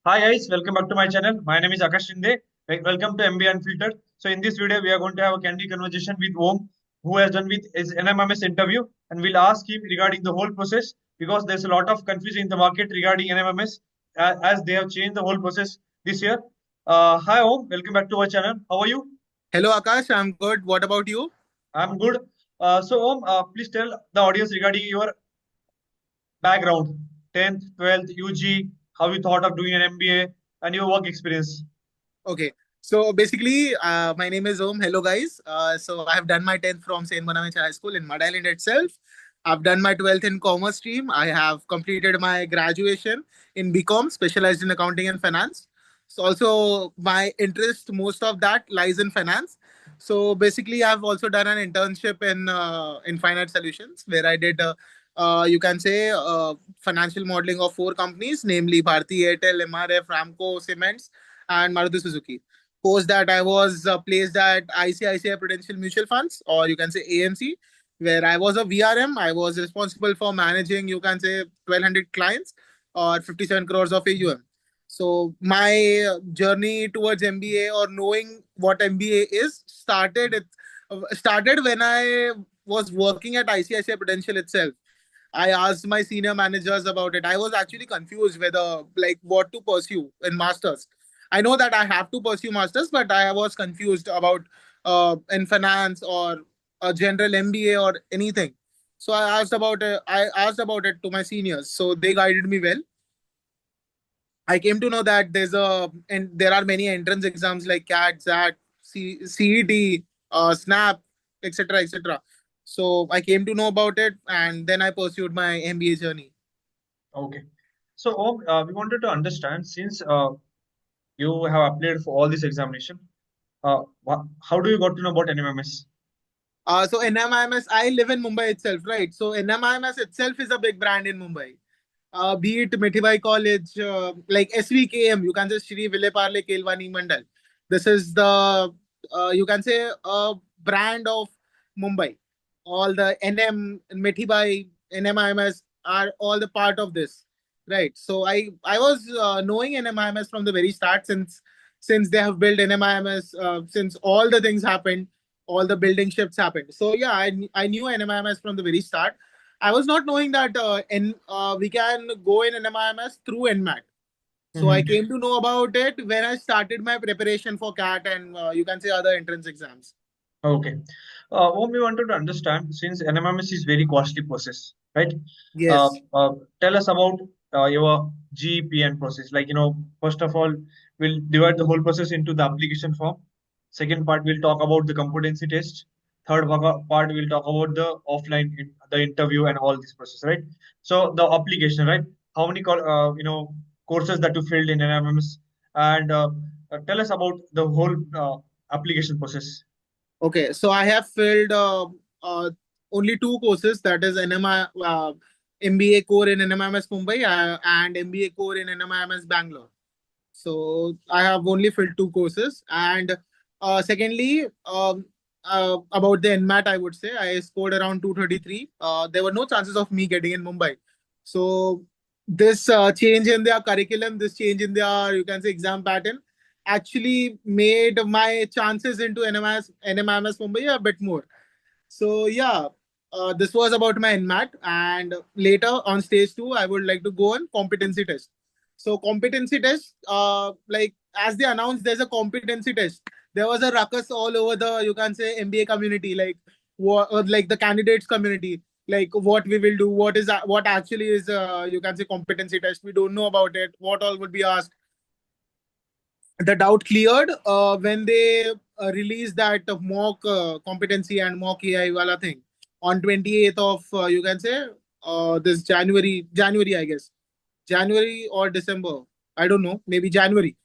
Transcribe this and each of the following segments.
Hi guys, welcome back to my channel. My name is Akash Shinde. Welcome to MBA Unfiltered. So in this video, we are going to have a candid conversation with Om, who has done with his NMMS interview, and we'll ask him regarding the whole process because there's a lot of confusion in the market regarding NMMS as they have changed the whole process this year. Hi Om, welcome back to our channel. How are you? Hello Akash, I'm good. What about you? I'm good. So Om, please tell the audience regarding your background, 10th, 12th, UG, how you thought of doing an MBA, and your work experience. Okay. So basically, my name is Om. Hello guys. So I have done my 10th from Saint Bonaventure High School in Mud Island itself. I've done my 12th in commerce stream. I have completed my graduation in BCom, specialized in accounting and finance. So also my interest, most of that lies in finance. So basically, I've also done an internship in finance solutions where I did you can say financial modeling of four companies, namely Bharti Airtel, MRF, Ramco, Cements, and Maruti Suzuki. Post that, I was placed at ICICI Prudential Mutual Funds, or you can say AMC, where I was a VRM. I was responsible for managing, you can say, 1,200 clients or 57 crores of AUM. So my journey towards MBA or knowing what MBA is started when I was working at ICICI Prudential itself. I asked my senior managers about it. I was actually confused whether like what to pursue in masters. I know that I have to pursue masters, but I was confused about in finance or a general MBA or anything. So I asked about it to my seniors. So they guided me well. I came to know that there are many entrance exams like CAT, SAT, CET, SNAP, etc., etc. So I came to know about it, and then I pursued my MBA journey. Okay. So, Om, we wanted to understand since you have applied for all this examination, how do you got to know about NMMS? So NMIMS, I live in Mumbai itself, right? So NMIMS itself is a big brand in Mumbai. Be it Mithibai College, like SVKM, you can say Shri Vileparle Kelwani Mandal. This is the, you can say, a brand of Mumbai. All the NM, Mithibai, NMIMS are all the part of this, right? So I was knowing NMIMS from the very start since they have built NMIMS, since all the things happened, all the building shifts happened. So yeah, I knew NMIMS from the very start. I was not knowing that we can go in NMIMS through NMAT. So I Mhm. came to know about it when I started my preparation for CAT and you can say other entrance exams. Okay. Om, we wanted to understand since NMMS is very costly process, right? Uh, Yes. uh, Tell us about your GEPN process. Like, first of all, we'll divide the whole process into the application form. Second part, we'll talk about the competency test. Third part, we'll talk about the the interview and all this process, right? So the application, right? How many, courses that you filled in NMMS, and tell us about the whole application process. Okay. So I have filled only two courses, that is MBA core in NMIMS Mumbai and MBA core in NMIMS Bangalore. So I have only filled two courses. And secondly, about the NMAT, I would say I scored around 233. There were no chances of me getting in Mumbai. So this change in their curriculum, this change in their, you can say, exam pattern actually made my chances into NMIMS Mumbai a bit more. So yeah, this was about my NMAT, and later on stage two, I would like to go on competency test. So competency test, like as they announced, there's a competency test. There was a ruckus all over the, you can say, MBA community, like like the candidates community, like what we will do, what actually is, you can say, competency test. We don't know about it. What all would be asked. The doubt cleared when they released that mock competency and mock AI wala thing on 28th of you can say this January, I guess. January or December, I don't know, maybe January.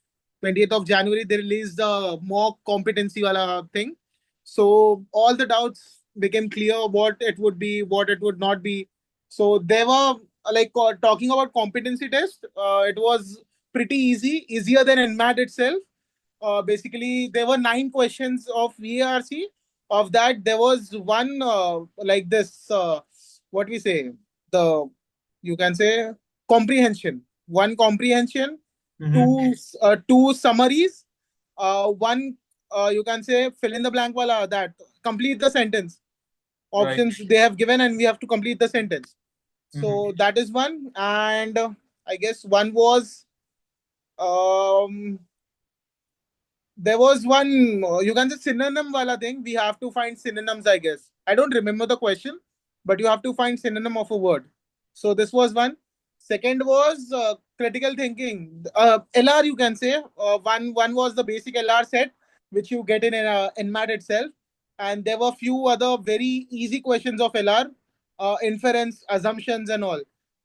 20th of January they released the mock competency wala thing. So all the doubts became clear, what it would be, what it would not be. So they were like talking about competency test. It was pretty easy, easier than NMAT itself. Basically, there were 9 questions of VARC. Of that, there was one like this. What we say, the, you can say, comprehension. One comprehension. Mm-hmm. two summaries, one you can say fill in the blank wala, that complete the sentence Right. options they have given, and we have to complete the sentence. Mm-hmm. So that is one. And I guess one was um there was one, you can say synonym wala thing. We have to find synonyms, I guess. I don't remember the question, but you have to find synonym of a word. So this was one. Second was critical thinking. LR, you can say. One was the basic LR set, which you get in NMAT itself. And there were few other very easy questions of LR, inference, assumptions, and all.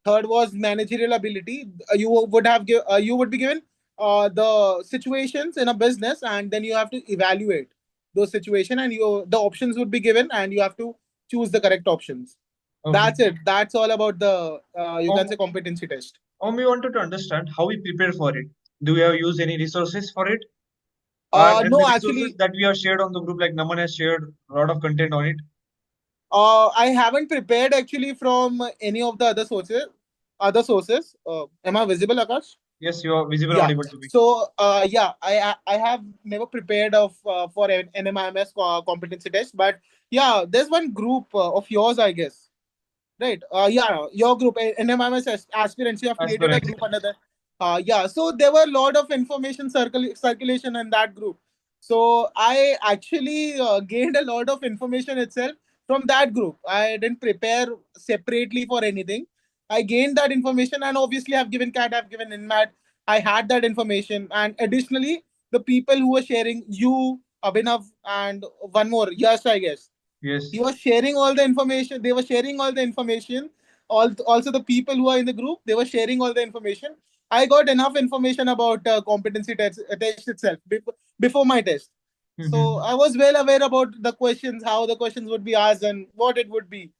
Third was managerial ability. You would be given the situations in a business, and then you have to evaluate those situation, and the options would be given, and you have to choose the correct options. Okay. That's it. That's all about the you can Um, say competency test. we wanted to understand how we prepare for it. Do we have used any resources for it? And the No, resources actually, that we have shared on the group, like Naman has shared a lot of content on it. I haven't prepared actually from any of the other sources. Am I visible, Akash? Yes, you are visible and Yeah. audible to me. So yeah, I have never prepared of for an NMIMS competency test, but yeah, there's one group of yours, I guess. Right. Yeah, your group, NMIMS aspirants, you have created a Aspirants. group under the. Yeah, so there were a lot of information circulation in that group. So I actually gained a lot of information itself from that group. I didn't prepare separately for anything. I gained that information, and obviously I've given CAT, I've given INMAT. I had that information, and additionally, the people who were sharing, you, Abhinav, and one more, Yash, I guess, he Yes. was sharing all the information. They were sharing all the information. Also the people who are in the group, they were sharing all the information. I got enough information about competency test itself before my test. So Mm-hmm. I was well aware about the questions, how the questions would be asked, and what it would be.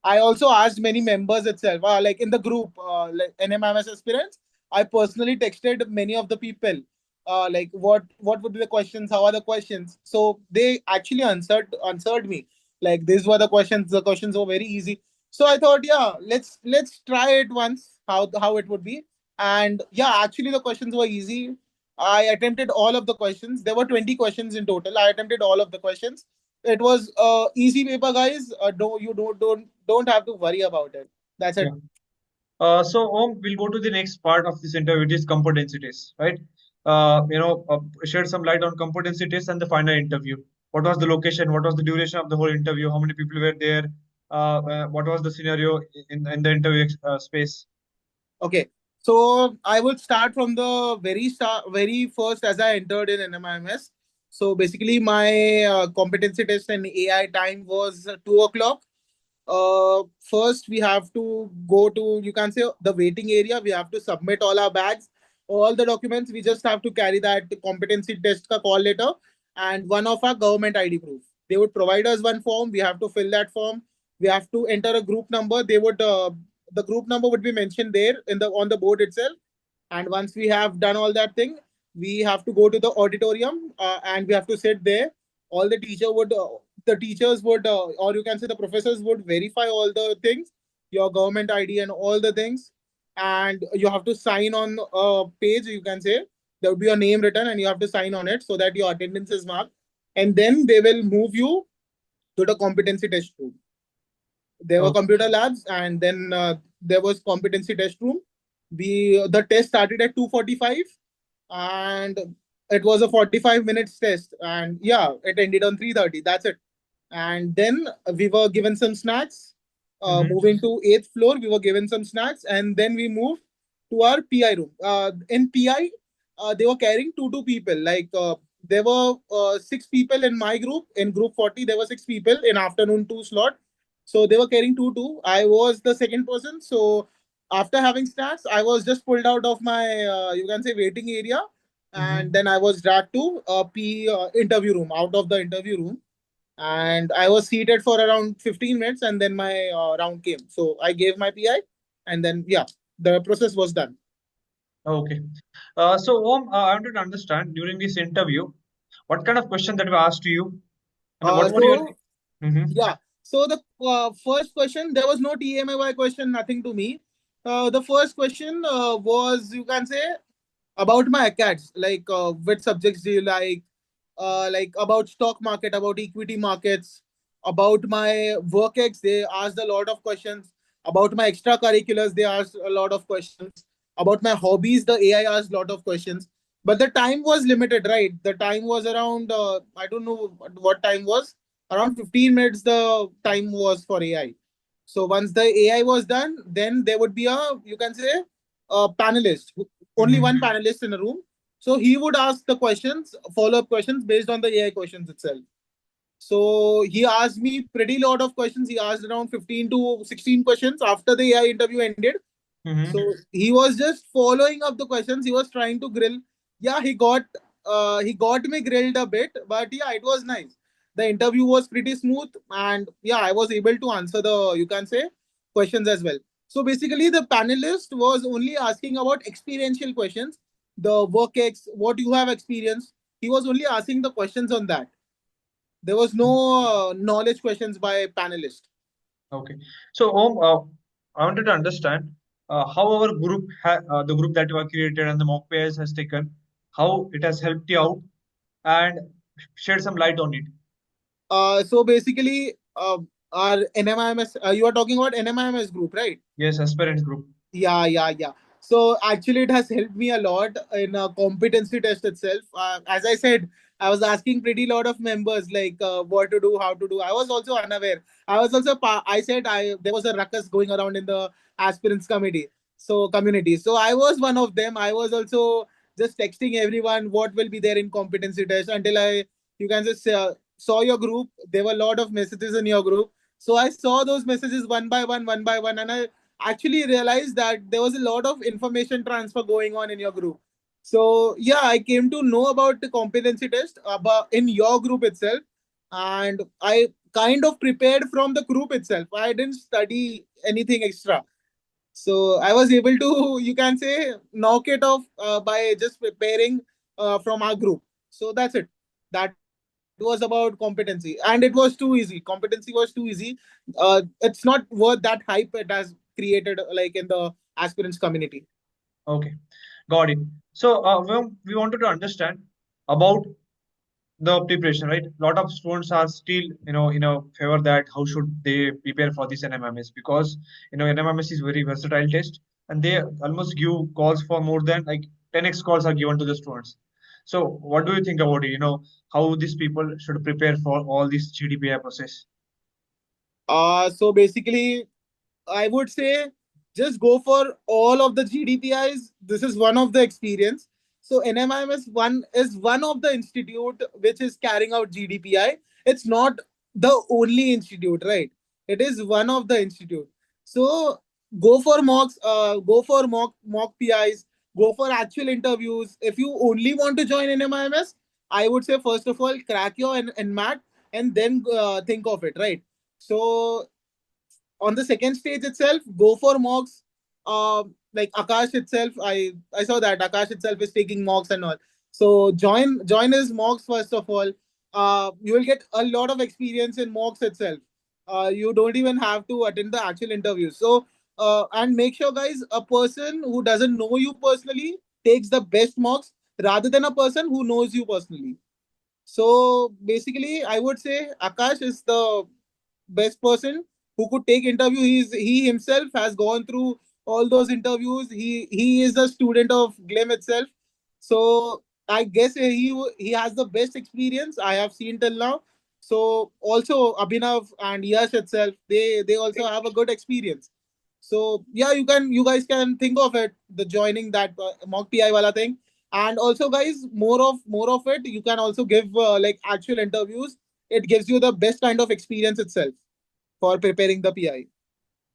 I also asked many members itself, like in the group, like NMIMS aspirants. I personally texted many of the people, like what would be the questions, how are the questions. So they actually answered me, like these were the questions. The questions were very easy. So I thought, yeah, let's try it once, how it would be. And yeah, actually the questions were easy. I attempted all of the questions. There were 20 questions in total. I attempted all of the questions. It was easy paper, guys. Don't have to worry about it. That's Yeah. it. So Om, we'll go to the next part of this interview, which is competency test, right? Shed some light on competency test and the final interview. What was the location? What was the duration of the whole interview? How many people were there? What was the scenario in the interview space? Okay. So I would start from the very first as I entered in NMIMS. So basically, my competency test and AI time was 2 o'clock. First we have to go to, you can say, the waiting area. We have to submit all our bags, all the documents. We just have to carry that competency test ka call letter and one of our government ID proof. They would provide us one form. We have to fill that form. We have to enter a group number. The group number would be mentioned there in the on the board itself. And once we have done all that thing, we have to go to the auditorium, and we have to sit there. All the teachers would, or you can say the professors would verify all the things, your government ID and all the things. And you have to sign on a page, you can say. There would be your name written, and you have to sign on it so that your attendance is marked. And then they will move you to the competency test room. There were Okay. computer labs, and then there was competency test room. The test started at 2:45, and it was a 45 minutes test, and yeah, it ended on 3:30. That's it. And then we were given some snacks. Mm-hmm. Moving to eighth floor, we were given some snacks, and then we moved to our PI room. In PI, they were carrying two people. Like there were six people in my group. In group 40, there were six people in afternoon two slot. So they were carrying two. I was the second person. So after having snacks, I was just pulled out of my you can say waiting area, and Mm-hmm. then I was dragged to P interview room, out of the interview room, and I was seated for around 15 minutes, and then my round came. So I gave my PI, and then yeah, the process was done. Okay. So Om, I wanted to understand during this interview, what kind of question that were asked to you, and what were your. So Mm-hmm. yeah, so the first question, there was no TMAY question, nothing to me. The first question was, you can say, about my acats, like which subjects do you like about stock market, about equity markets, about my work ex. They asked a lot of questions about my extracurriculars. They asked a lot of questions about my hobbies. The AI asked a lot of questions, but the time was limited, right? The time was around I don't know what time was, around 15 minutes. The time was for AI. So once the AI was done, then there would be a, you can say, a panelist, only one Mm-hmm. panelist in a room. So he would ask the questions, follow-up questions based on the AI questions itself. So he asked me pretty lot of questions. He asked around 15 to 16 questions after the AI interview ended. So Mm-hmm. he was just following up the questions. He was trying to grill. Yeah, he got me grilled a bit, but yeah, it was nice. The interview was pretty smooth, and yeah, I was able to answer the, you can say, questions as well. So basically, the panelist was only asking about experiential questions, the work ex, what you have experienced. He was only asking the questions on that. There was no knowledge questions by panelist. Okay. So, Om, I wanted to understand how our group, the group that you have created and the mock pairs has taken, how it has helped you out, and shed some light on it. So basically, our NMIMS, you are talking about NMIMS group, right? Yes, aspirants group. Yeah. So actually, it has helped me a lot in a competency test itself. As I said, I was asking pretty lot of members like what to do, how to do. I was also unaware. I was also I said I there was a ruckus going around in the aspirants committee, so community. So I was one of them. I was also just texting everyone what will be there in competency test until I, you can just saw your group. There were a lot of messages in your group. So I saw those messages one by one, and I actually realized that there was a lot of information transfer going on in your group. So yeah, I came to know about the competency test about in your group itself, and I kind of prepared from the group itself. I didn't study anything extra, so I was able to, you can say, knock it off by just preparing from our group. So that's it. That was about competency, and it was too easy. Competency was too easy. It's not worth that hype it has created, like in the aspirants community. Okay, got it. So, we wanted to understand about the preparation, right? A lot of students are still, in a favor that how should they prepare for this NMMS, because NMMS is very versatile test, and they almost give calls for more than like 10x calls are given to the students. So, what do you think about it? How these people should prepare for all this GDPI process? So basically, I would say just go for all of the GDPIs. This is one of the experience. So NMIMS one is one of the institute which is carrying out GDPI. It's not the only institute, right? It is one of the institute. So go for mocks, go for mock PIs, go for actual interviews. If you only want to join NMIMS, I would say first of all crack your NMAT and then think of it, right? So on the second stage itself, go for mocks. Like Akash itself, I saw that Akash itself is taking mocks and all. So join his mocks first of all. You will get a lot of experience in mocks itself. You don't even have to attend the actual interview. So and make sure, guys, a person who doesn't know you personally takes the best mocks rather than a person who knows you personally. So basically, I would say Akash is the best person who could take interview. He himself has gone through all those interviews. He is a student of GLEM itself. So I guess he has the best experience I have seen till now. So also Abhinav and Yash itself, they also have a good experience. So yeah, you guys can think of it, the joining that mock PI wala thing. And also, guys, more of it. You can also give like actual interviews. It gives you the best kind of experience itself for preparing the PI.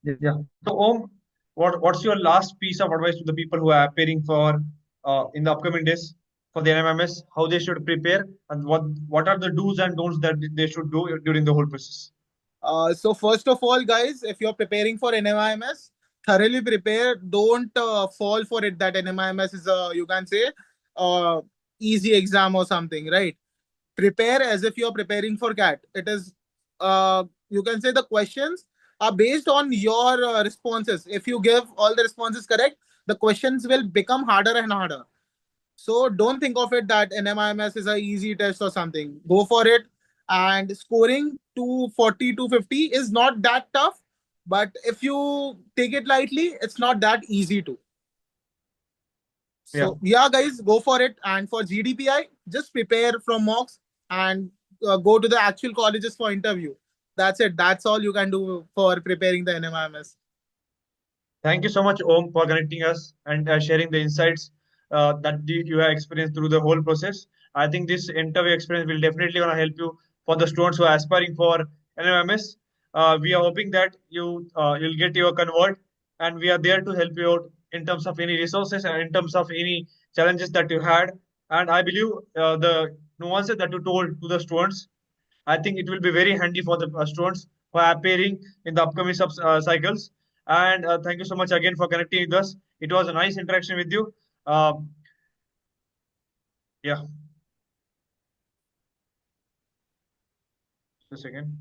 Yeah. So, Om, what's your last piece of advice to the people who are appearing for in the upcoming days for the NMMS? How they should prepare, and what are the do's and don'ts that they should do during the whole process? So first of all, guys, if you're preparing for NMIMS, thoroughly prepare. Don't fall for it that NMIMS is a, you can say, uh, easy exam or something, right? Prepare as if you're preparing for CAT. It is, you can say, the questions are based on your responses. If you give all the responses correct, the questions will become harder and harder. So don't think of it that NMIMS is a easy test or something. Go for it. And scoring 240, 250 is not that tough. But if you take it lightly, it's not that easy to. Yeah. So yeah, guys, go for it. And for GDPI, just prepare from mocks and go to the actual colleges for interview. That's it. That's all you can do for preparing the NMIMS. Thank you so much, Om, for connecting us and sharing the insights that you have experienced through the whole process. I think this interview experience will definitely gonna help you for the students who are aspiring for NMMS. We are hoping that you'll get your convert, and we are there to help you out in terms of any resources and in terms of any challenges that you had. And I believe the nuances that you told to the students, I think it will be very handy for the students who are appearing in the upcoming cycles. And thank you so much again for connecting with us. It was a nice interaction with you. Um, yeah, just a second.